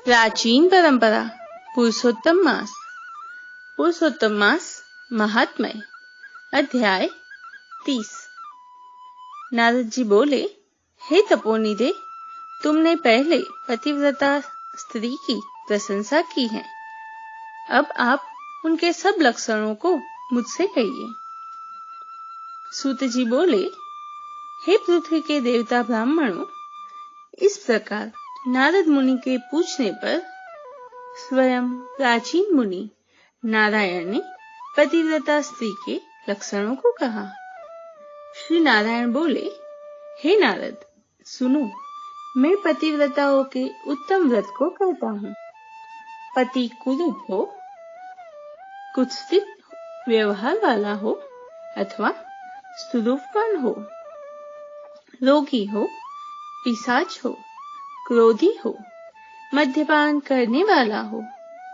प्राचीन परंपरा पुरुषोत्तम मास महात्म्य अध्याय 30। नारद जी बोले, हे तपोनिधे, तुमने पहले पतिव्रता स्त्री की प्रशंसा की है, अब आप उनके सब लक्षणों को मुझसे कहिए। सूत जी बोले, हे पृथ्वी के देवता ब्राह्मणों, इस प्रकार नारद मुनि के पूछने पर स्वयं प्राचीन मुनि नारायण ने पतिव्रता स्त्री के लक्षणों को कहा। श्री नारायण बोले, हे नारद, सुनो, मैं पतिव्रताओं के उत्तम व्रत को कहता हूँ। पति कुरूप हो, कुत्सित व्यवहार वाला हो अथवा स्वरूपवान हो, रोगी हो, पिशाच हो, क्रोधी हो, मद्यपान करने वाला हो,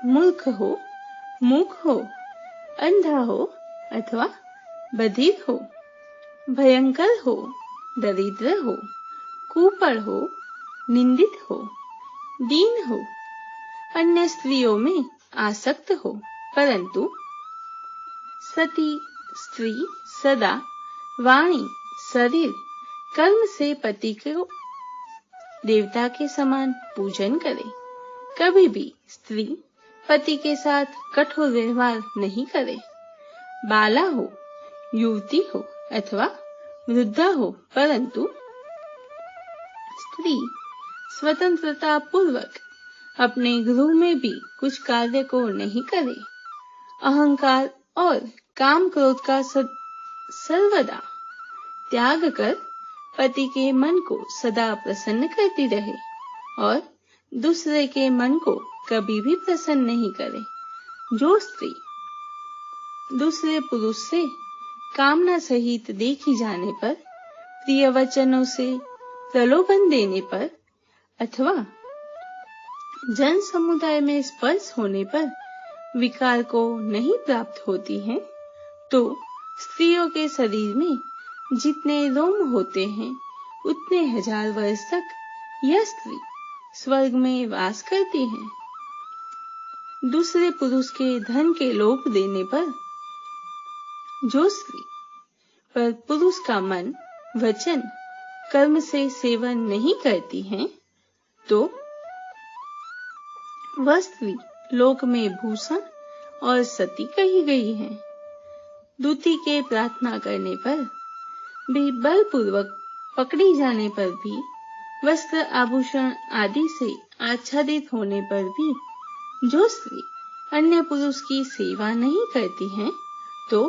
मूर्ख हो, मूक हो, अंधा हो अथवा बधिर हो, भयंकर हो, दरिद्र हो, कुपड़ हो, निंदित हो, दीन हो, अन्य स्त्रियों में आसक्त हो, परंतु सती स्त्री सदा वाणी शरीर कर्म से पति को देवता के समान पूजन करे, कभी भी स्त्री पति के साथ कठोर व्यवहार नहीं करे, बाला हो, युवती हो अथवा वृद्धा हो, परंतु स्त्री स्वतंत्रता पूर्वक अपने गृह में भी कुछ कार्य को नहीं करे, अहंकार और काम क्रोध का सर्वदा त्याग कर पति के मन को सदा प्रसन्न करती रहे और दूसरे के मन को कभी भी प्रसन्न नहीं करे। जो स्त्री दूसरे पुरुष से कामना सहित देखी जाने पर, प्रिय वचनों से प्रलोभन देने पर अथवा जन समुदाय में स्पर्श होने पर विकार को नहीं प्राप्त होती है, तो स्त्रियों के शरीर में जितने रोम होते हैं उतने हजार वर्ष तक यह स्त्री स्वर्ग में वास करती है। दूसरे पुरुष के धन के लोभ देने पर जो स्त्री पर पुरुष का मन, वचन, कर्म से सेवन नहीं करती है, तो वह स्त्री लोक में भूषण और सती कही गई है। दूती के प्रार्थना करने पर भी, बलपूर्वक पकड़ी जाने पर भी, वस्त्र आभूषण आदि से आच्छादित होने पर भी जो स्त्री अन्य पुरुष की सेवा नहीं करती है, तो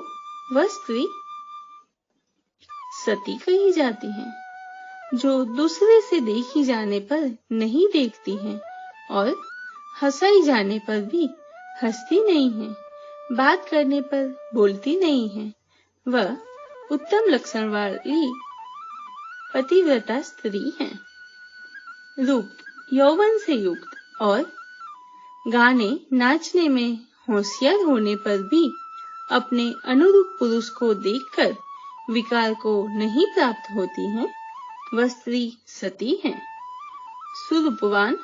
वह स्त्री सती कही जाती है। जो दूसरे से देखी जाने पर नहीं देखती है और हंसाई जाने पर भी हंसती नहीं है, बात करने पर बोलती नहीं है, वह उत्तम लक्षण वाली पतिव्रता स्त्री है। रूप यौवन से युक्त और गाने नाचने में होशियार होने पर भी अपने अनुरूप पुरुष को देखकर विकार को नहीं प्राप्त होती है, वह स्त्री सती है। स्वरूपवान,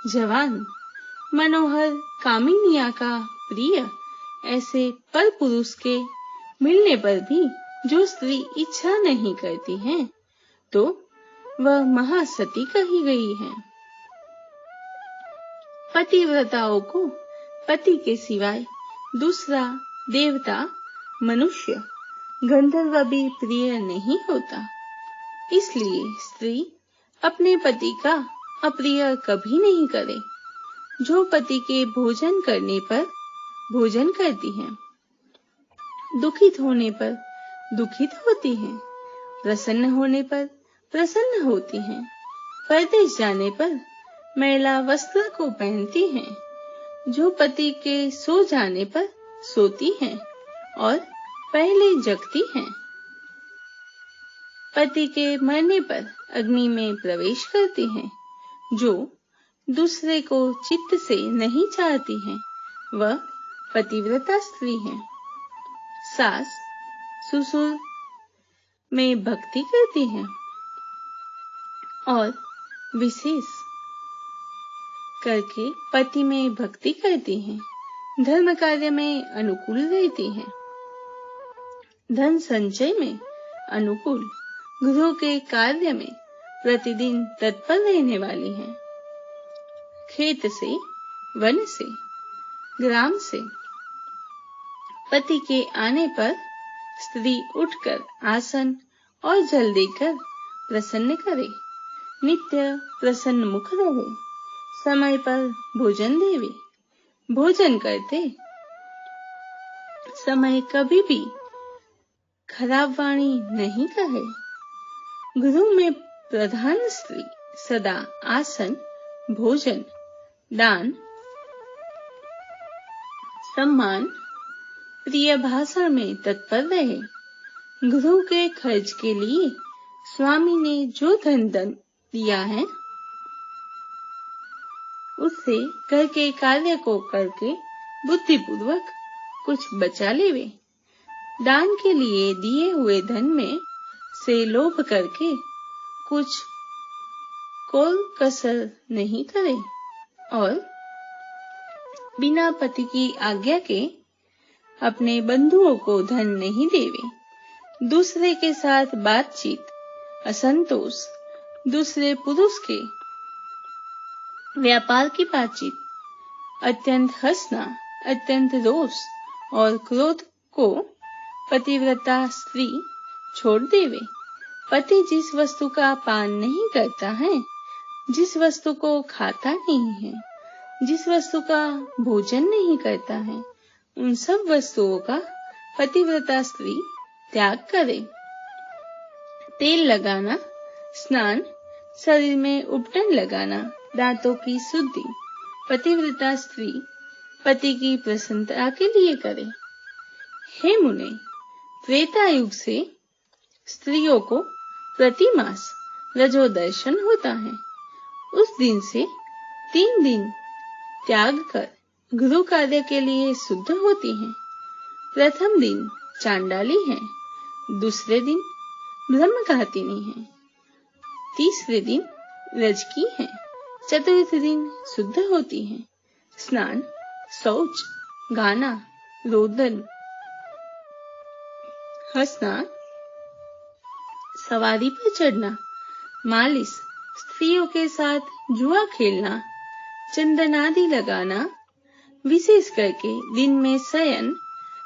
जवान, मनोहर, कामिनिया का प्रिय ऐसे पर पुरुष के मिलने पर भी जो स्त्री इच्छा नहीं करती है, तो वह महासती कही गई है। पतिव्रताओं को पति के सिवाय दूसरा देवता, मनुष्य, गंधर्व भी प्रिय नहीं होता। इसलिए स्त्री अपने पति का अप्रिय कभी नहीं करे। जो पति के भोजन करने पर भोजन करती है, दुखित होने पर दुखित होती है, प्रसन्न होने पर प्रसन्न होती है, परदेश जाने पर मैला वस्त्र को पहनती है, जो पति के सो जाने पर सोती है और पहले जगती है, पति के मरने पर अग्नि में प्रवेश करती है, जो दूसरे को चित्त से नहीं चाहती है, वह पतिव्रता स्त्री है। सास ससुर में भक्ति करती है और विशेष करके पति में भक्ति करती हैं, धर्म कार्य में अनुकूल रहती हैं, धन संचय में अनुकूल, गृह के कार्य में प्रतिदिन तत्पर रहने वाली हैं। खेत से, वन से, ग्राम से पति के आने पर स्त्री उठकर आसन और जल देकर प्रसन्न करे, नित्य प्रसन्न मुख रहे, समय पर भोजन देवे, भोजन करते समय कभी भी खराब वाणी नहीं कहे। गृह में प्रधान स्त्री सदा आसन, भोजन, दान, सम्मान, प्रिय भाषण में तत्पर रहे। गृह के खर्च के लिए स्वामी ने जो धन दिया है उससे घर के कार्य को करके बुद्धिपूर्वक कुछ बचा लेवे। दान के लिए दिए हुए धन में से लोभ करके कुछ कोई कसर नहीं करे और बिना पति की आज्ञा के अपने बंधुओं को धन नहीं देवे। दूसरे के साथ बातचीत, असंतोष, दूसरे पुरुष के व्यापार की बातचीत, अत्यंत हंसना, अत्यंत रोष और क्रोध को पतिव्रता स्त्री छोड़ देवे। पति जिस वस्तु का पान नहीं करता है, जिस वस्तु को खाता नहीं है, जिस वस्तु का भोजन नहीं करता है, उन सब वस्तुओं का पतिव्रता स्त्री त्याग करे। तेल लगाना, स्नान, शरीर में उपटन लगाना, दांतों की शुद्धि पतिव्रता स्त्री पति की प्रसन्नता के लिए करे। हे मुने, त्रेता युग से स्त्रियों को प्रतिमास रजोदर्शन होता है। उस दिन से 3 दिन त्याग कर गृह कार्य के लिए शुद्ध होती हैं। प्रथम दिन चांडाली है, दूसरे दिन ब्रह्मघातिनी है, तीसरे दिन रजकी है, चतुर्थ दिन शुद्ध होती हैं। स्नान, शौच, गाना, रोदन, हंसना, सवारी पर चढ़ना, मालिश, स्त्रियों के साथ जुआ खेलना, चंदन आदि लगाना, विशेष करके दिन में शयन,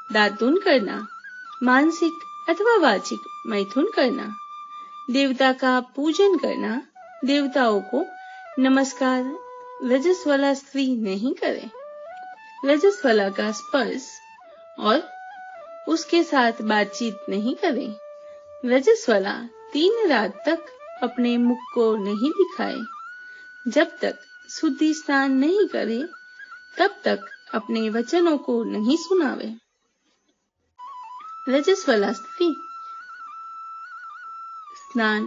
दातुन करना, मानसिक अथवा वाचिक मैथुन करना, देवता का पूजन करना, देवताओं को नमस्कार रजस्वला स्त्री नहीं करे। रजस्वला का स्पर्श और उसके साथ बातचीत नहीं करे। रजस्वला 3 रात तक अपने मुख को नहीं दिखाए। जब तक शुद्धि स्नान नहीं करे तब तक अपने वचनों को नहीं सुनावे। रजस्वला स्त्री स्नान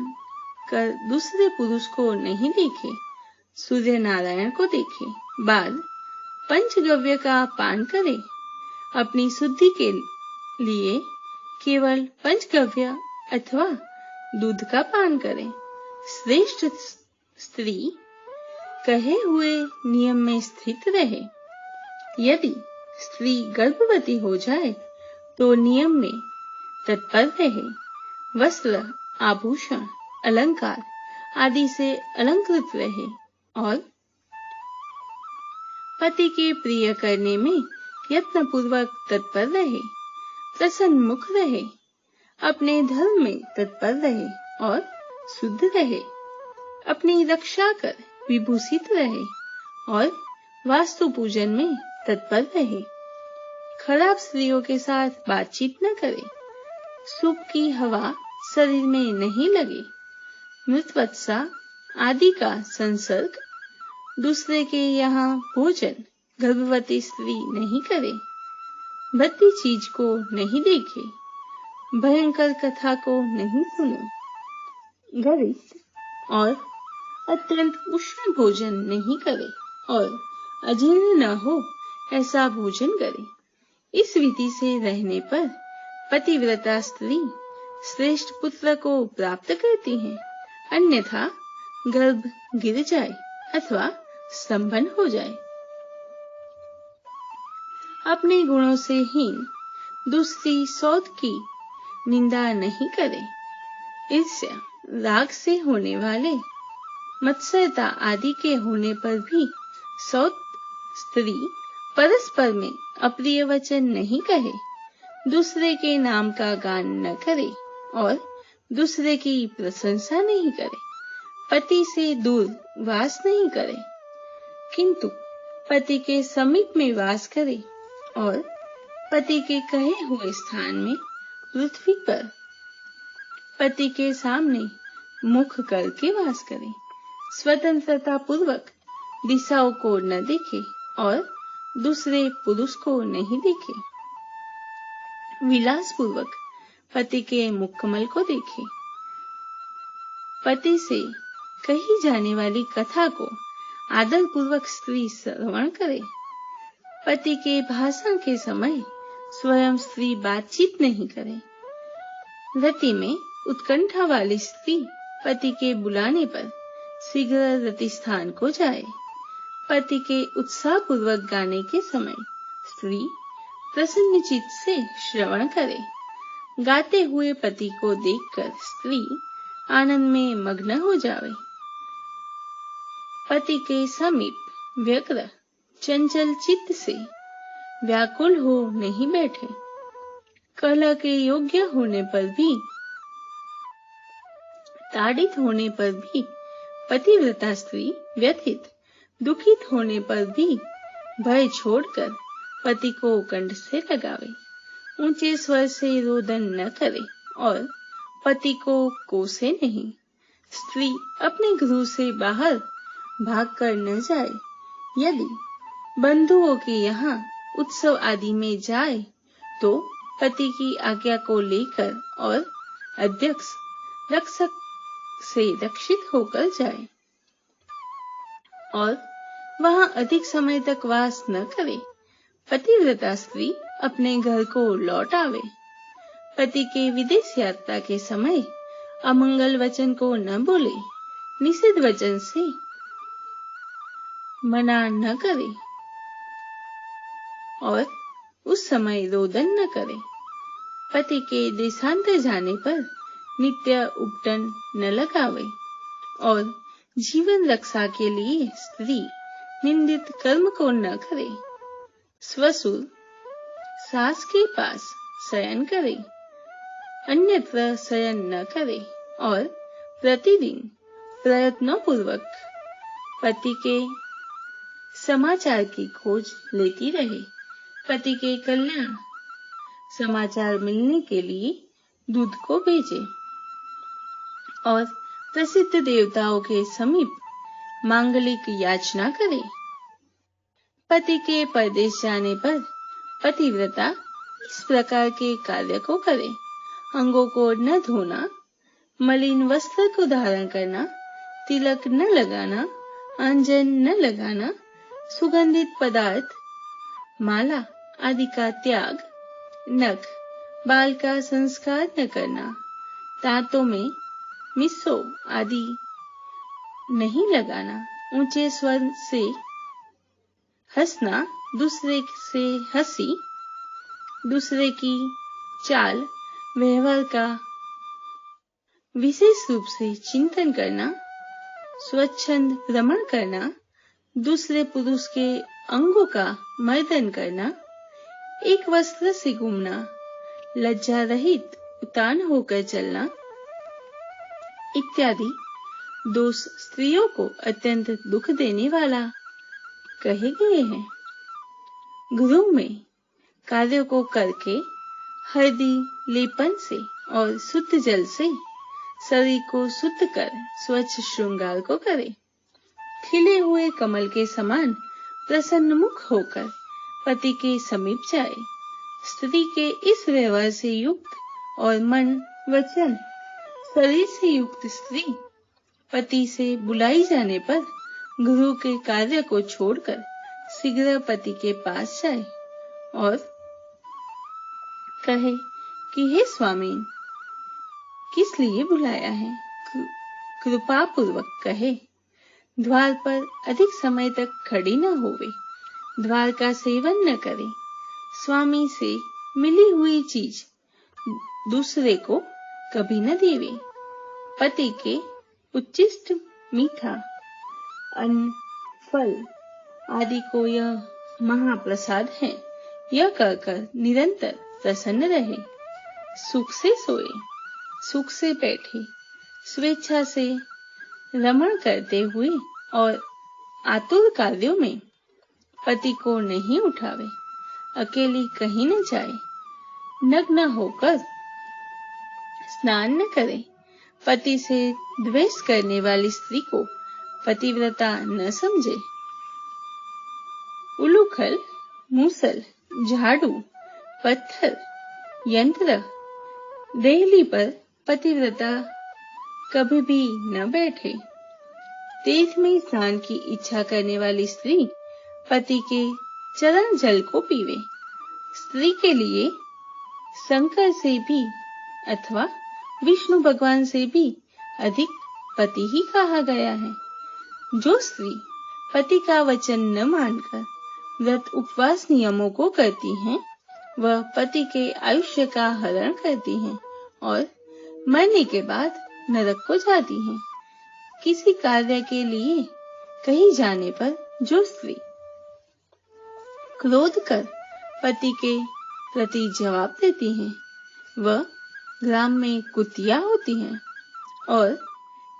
कर दूसरे पुरुष को नहीं देखे, सूर्य नारायण को देखे, बाद पंचगव्य का पान करे। अपनी शुद्धि के लिए केवल पंचगव्य अथवा दूध का पान करे। श्रेष्ठ स्त्री कहे हुए नियम में स्थित रहे। यदि स्त्री गर्भवती हो जाए तो नियम में तत्पर रहे। वस्त्र, आभूषण, अलंकार आदि से अलंकृत रहे और पति के प्रिय करने में यत्न पूर्वक तत्पर रहे। प्रसन्न मुख रहे, अपने धर्म में तत्पर रहे और शुद्ध रहे। अपनी रक्षा कर विभूषित रहे और वास्तु पूजन में तत्पर रहे। खराब स्त्रियों के साथ बातचीत न करे। सूप की हवा शरीर में नहीं लगे। मृतवत्सा आदि का संसर्ग, दूसरे के यहाँ भोजन गर्भवती स्त्री नहीं करे। भद्दी चीज को नहीं देखे, भयंकर कथा को नहीं सुने, गरिष्ठ और अत्यंत उष्ण भोजन नहीं करे और अजीर्ण न हो ऐसा भोजन करे। इस विधि से रहने पर पतिव्रता स्त्री श्रेष्ठ पुत्र को प्राप्त करती है। अन्यथा गर्भ गिर जाए अथवा संपन्न हो जाए। अपने गुणों से हीन दूसरी सौत की निंदा नहीं करे। ईर्ष्या, राग से होने वाले, मत्सरता आदि के होने पर भी सौत स्त्री परस्पर में अप्रिय वचन नहीं कहे, दूसरे के नाम का गान न करे और दूसरे की प्रशंसा नहीं करे, पति से दूर वास नहीं करे, किंतु पति के समीप में वास करे और पति के कहे हुए स्थान में पृथ्वी पर पति के सामने मुख करके वास करे, स्वतंत्रता पूर्वक दिशाओं को न देखे और दूसरे पुरुष को नहीं देखे, विलास पूर्वक पति के मुखकमल को देखे, पति से कही जाने वाली कथा को आदर पूर्वक स्त्री श्रवण करे, पति के भाषण के समय स्वयं स्त्री बातचीत नहीं करे, रति में उत्कंठा वाली स्त्री पति के बुलाने पर शीघ्र रति स्थान को जाए, पति के उत्साह पूर्वक गाने के समय स्त्री प्रसन्न चित्त से श्रवण करे, गाते हुए पति को देखकर स्त्री आनंद में मग्न हो जावे, पति के समीप व्यग्र चंचल चित्त से व्याकुल हो नहीं बैठे, कलह के योग्य होने पर भी, ताड़ित होने पर भी पतिव्रता स्त्री व्यथित, दुखित होने पर भी भय छोड़कर पति को कंठ से लगावे, ऊंचे स्वर से रोदन न करे और पति को कोसे नहीं, स्त्री अपने गृह से बाहर भागकर न जाए, यदि बंधुओं के यहाँ उत्सव आदि में जाए तो पति की आज्ञा को लेकर और अध्यक्ष रक्षक से रक्षित होकर जाए और वहां अधिक समय तक वास न करे, पतिव्रता स्त्री अपने घर को लौट आवे, पति के विदेश यात्रा के समय अमंगल वचन को न बोले, निषिद्ध वचन से मना न करे और उस समय रोदन न करे, पति के देशांतर जाने पर नित्य उपटन न लगावे और जीवन रक्षा के लिए स्त्री निंदित कर्म को न करे, स्वसुर सास के पास शयन करे, अन्यत्र शयन न करे और प्रतिदिन प्रयत्नों पूर्वक पति के समाचार की खोज लेती रहे, पति के कल्याण समाचार मिलने के लिए दूध को भेजे और प्रसिद्ध देवताओं के समीप मांगलिक याचना करे, पति के परदेश जाने पर पतिव्रता इस प्रकार के कार्य को करे, अंगों को न धोना, मलिन वस्त्र को धारण करना, तिलक न लगाना, अंजन न लगाना, सुगंधित पदार्थ, माला आदि का त्याग, नख, बाल का संस्कार न करना, दांतों में मिसो आदि नहीं लगाना, ऊंचे स्वर से हंसना, दूसरे से हंसी, दूसरे की चाल व्यवहार का विशेष रूप से चिंतन करना, स्वच्छंद भ्रमण करना, दूसरे पुरुष के अंगों का मर्दन करना, एक वस्त्र से घूमना, लज्जा रहित उतान होकर चलना इत्यादि दोष स्त्रियों को अत्यंत दुख देने वाला कहे गए हैं। गृह में कार्यों को करके हल्दी लेपन से और शुद्ध जल से शरीर को शुद्ध कर स्वच्छ श्रृंगार को करे, खिले हुए कमल के समान प्रसन्न मुख होकर पति के समीप जाए, स्त्री के इस व्यवहार से युक्त और मन वचन शरीर से युक्त स्त्री पति से बुलाई जाने पर गृह के कार्य को छोड़कर शीघ्र पति के पास जाए और कहे कि हे स्वामी, किस लिए बुलाया है? कृपा पूर्वक कहे, द्वार पर अधिक समय तक खड़ी न होवे, द्वार का सेवन न करे, स्वामी से मिली हुई चीज दूसरे को कभी न देवे, पति के उच्चिष्ट मीठा अन्न फल आदि को यह महाप्रसाद है, यह कहकर निरंतर प्रसन्न रहे, सुख से सोए, सुख से बैठे, स्वेच्छा से रमण करते हुए और आतुर कार्यों में पति को नहीं उठावे, अकेली कहीं न जाए, नग्न होकर स्नान न करे, पति से द्वेष करने वाली स्त्री को पतिव्रता न समझे, उलूखल, मूसल, झाड़ू, पत्थर, यंत्र, देहली पर पतिव्रता कभी भी न बैठे, तीर्थ में स्नान की इच्छा करने वाली स्त्री पति के चरण जल को पीवे, स्त्री के लिए शंकर से भी अथवा विष्णु भगवान से भी अधिक पति ही कहा गया है। जो स्त्री पति का वचन न मानकर व्रत उपवास नियमों को करती हैं, वह पति के आयुष्य का हरण करती हैं और मरने के बाद नरक को जाती हैं। किसी कार्य के लिए कहीं जाने पर जो स्त्री क्रोध कर पति के प्रति जवाब देती हैं, वह ग्राम में कुतिया होती हैं और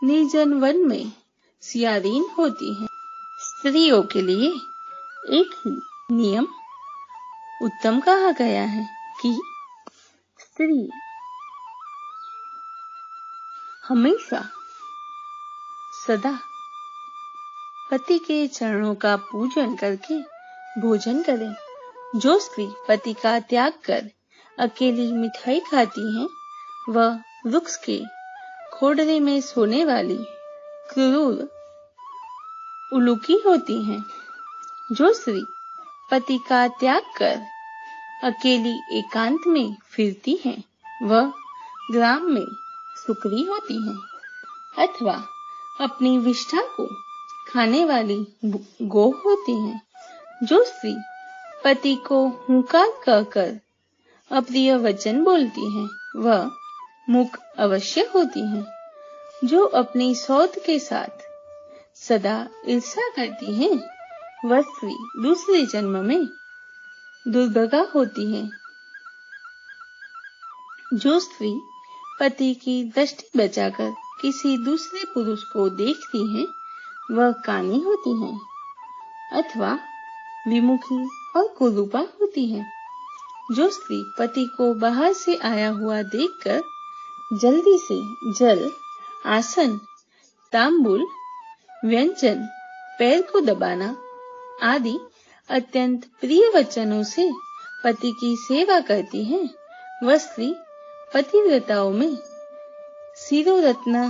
निर्जन वन में सियारीन होती हैं। स्त्रियों के लिए एक ही नियम उत्तम कहा गया है कि स्त्री हमेशा सदा पति के चरणों का पूजन करके भोजन करे। जो स्त्री पति का त्याग कर अकेली मिठाई खाती है, वह वृक्ष के खोडरे में सोने वाली क्रूर उलूकी होती हैं। जो स्त्री पति का त्याग कर अकेली एकांत में फिरती है, वह ग्राम में सुकरी होती है अथवा अपनी विष्ठा को खाने वाली गौ होती है। जो स्त्री पति को हुंकार कहकर अप्रिय वचन बोलती है, वह मूक अवश्य होती है। जो अपनी सौत के साथ सदा ईर्ष्या करती है, वह स्त्री दूसरे जन्म में दुर्भगा होती है। जो स्त्री पति की दृष्टि बचाकर किसी दूसरे पुरुष को देखती है, वह कानी होती है अथवा विमुखी और कुरूपा होती है। जो स्त्री पति को बाहर से आया हुआ देखकर जल्दी से जल, आसन, तांबूल, व्यंजन, पैर को दबाना आदि अत्यंत प्रिय वचनों से पति की सेवा करती है, वह स्त्री पतिव्रताओं में शिरोरत्न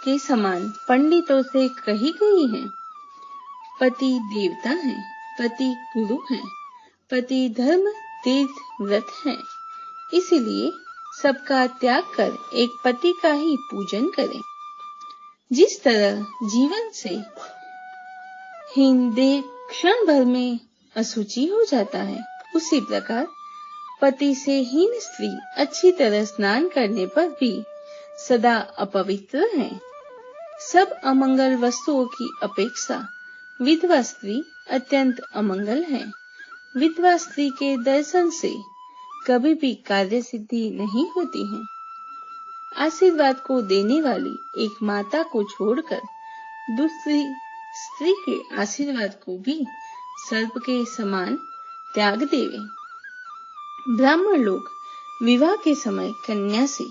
के समान पंडितों से कही गई है। पति देवता है, पति गुरु है, पति धर्म तीर्थ व्रत है, इसीलिए सबका त्याग कर एक पति का ही पूजन करें। जिस तरह जीवन से हीन देह क्षण भर में अशुचि हो जाता है, उसी प्रकार पति से हीन स्त्री अच्छी तरह स्नान करने पर भी सदा अपवित्र है। सब अमंगल वस्तुओं की अपेक्षा विधवा स्त्री अत्यंत अमंगल है। विधवा स्त्री के दर्शन से कभी भी कार्य सिद्धि नहीं होती है। आशीर्वाद को देने वाली एक माता को छोड़कर दूसरी स्त्री के आशीर्वाद को भी सर्प के समान त्याग देवे। ब्राह्मण लोग विवाह के समय कन्या से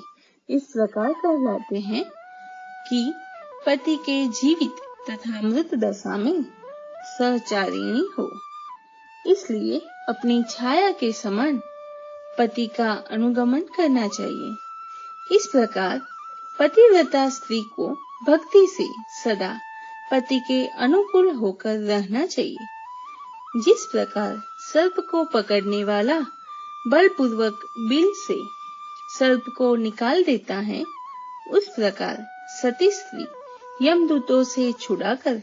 इस प्रकार कहलाते हैं कि पति के जीवित तथा मृत दशा में सहचारिणी हो, इसलिए अपनी छाया के समान पति का अनुगमन करना चाहिए। इस प्रकार पतिव्रता स्त्री को भक्ति से सदा पति के अनुकूल होकर रहना चाहिए। जिस प्रकार सर्प को पकड़ने वाला बलपूर्वक बिल से सर्प को निकाल देता है, उस प्रकार सती स्त्री यमदूतों से छुड़ाकर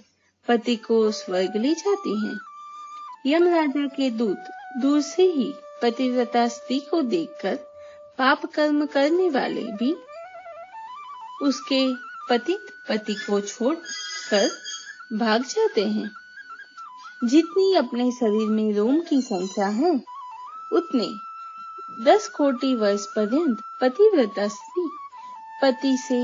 पति को स्वर्ग ले जाती हैं। यमराजा के दूत दूर से ही पतिव्रता स्त्री को देखकर पाप कर्म करने वाले भी उसके पति को छोड़कर भाग जाते हैं। जितनी अपने शरीर में रोम की संख्या है, उतने 10 कोटि वर्ष पर्यंत पतिव्रता स्त्री पति से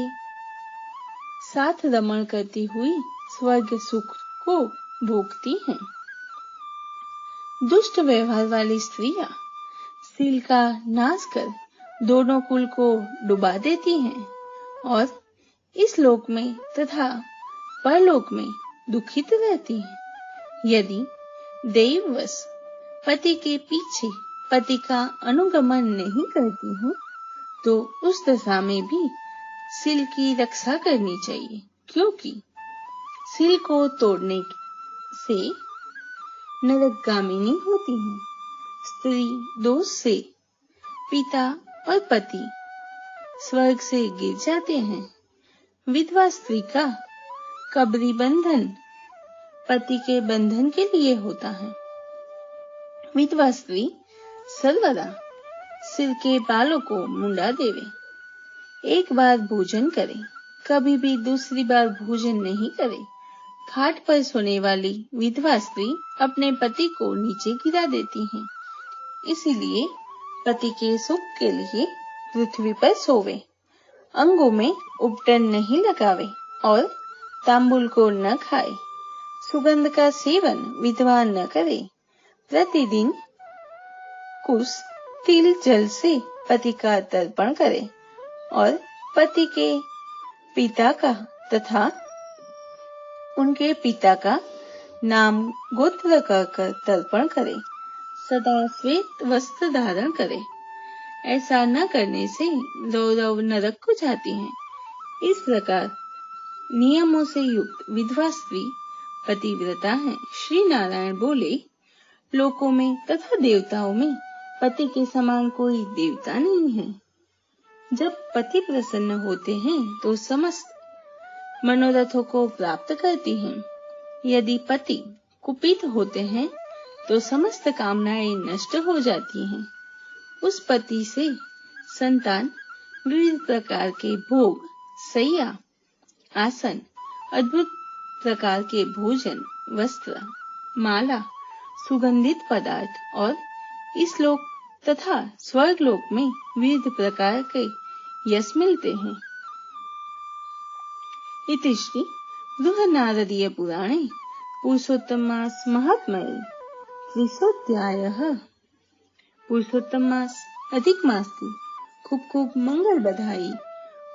साथ रमण करती हुई स्वर्ग सुख को भोगती हैं। दुष्ट व्यवहार वाली स्त्रियां शील का नाश कर दोनों कुल को डुबा देती हैं और इस लोक में तथा परलोक में दुखित रहती हैं। यदि दैववश पति के पीछे पति का अनुगमन नहीं करती हैं, तो उस दशा में भी शील की रक्षा करनी चाहिए, क्योंकि शील को तोड़ने से नरकगामिनी होती है। स्त्री दोष से पिता और पति स्वर्ग से गिर जाते हैं। विधवा स्त्री का कबरी बंधन पति के बंधन के लिए होता है। विधवा स्त्री सर्वदा सिर के बालों को मुंडा देवे, एक बार भोजन करे, कभी भी दूसरी बार भोजन नहीं करे। खाट पर सोने वाली विधवा स्त्री अपने पति को नीचे गिरा देती हैं। इसीलिए पति के सुख के लिए पृथ्वी पर सोवे, अंगों में उपटन नहीं लगावे और तांबुल को न खाए। सुगंध का सेवन विधवा न करे। प्रतिदिन कुछ तिल जल से पति का तर्पण करे और पति के पिता का तथा उनके पिता का नाम गोत्र कर तर्पण करे। सदा श्वेत वस्त्र धारण करे। ऐसा न करने से रौरव नरक को जाती हैं। इस प्रकार नियमों से युक्त विधवा स्त्री पतिव्रता है। श्री नारायण बोले, लोकों में तथा देवताओं में पति के समान कोई देवता नहीं है। जब पति प्रसन्न होते हैं तो समस्त मनोरथों को प्राप्त करती हैं। यदि पति कुपित होते हैं तो समस्त कामनाएं नष्ट हो जाती हैं। उस पति से संतान विविध प्रकार के भोग, शैया, आसन, अद्भुत प्रकार के भोजन, वस्त्र, माला, सुगंधित पदार्थ और इस लोक तथा स्वर्ग लोक में विविध प्रकार के यश मिलते हैं। इति श्री बृहन्नारदीय पुराणे पुरुषोत्तम मास महात्म्ये 30ोऽध्यायः। पुरुषोत्तम मास अधिक मास की खूब खूब मंगल बधाई।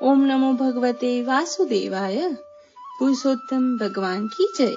ओम नमो भगवते वासुदेवाय। पुरुषोत्तम भगवान की जय।